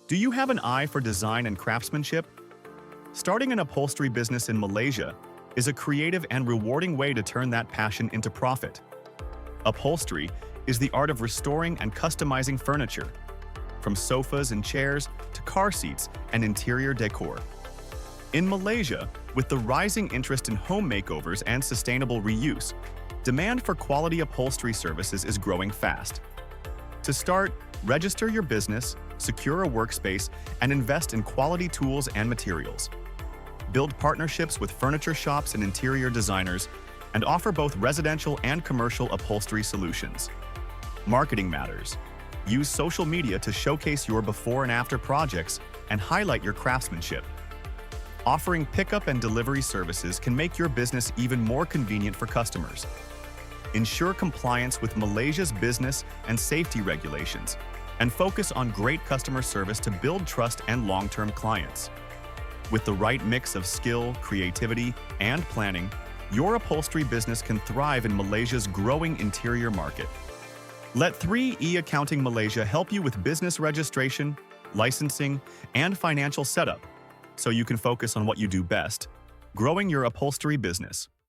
Do you have an eye for design and craftsmanship? Starting an upholstery business in Malaysia is a creative and rewarding way to turn that passion into profit. Upholstery is the art of restoring and customizing furniture, from sofas and chairs to car seats and interior decor. In Malaysia, with the rising interest in home makeovers and sustainable reuse, demand for quality upholstery services is growing fast. To start, register your business, secure a workspace, and invest in quality tools and materials. Build partnerships with furniture shops and interior designers, and offer both residential and commercial upholstery solutions. Marketing matters. Use social media to showcase your before and after projects and highlight your craftsmanship. Offering pickup and delivery services can make your business even more convenient for customers. Ensure compliance with Malaysia's business and safety regulations, and focus on great customer service to build trust and long-term clients. With the right mix of skill, creativity, and planning, your upholstery business can thrive in Malaysia's growing interior market. Let 3E Accounting Malaysia help you with business registration, licensing, and financial setup, so you can focus on what you do best, growing your upholstery business.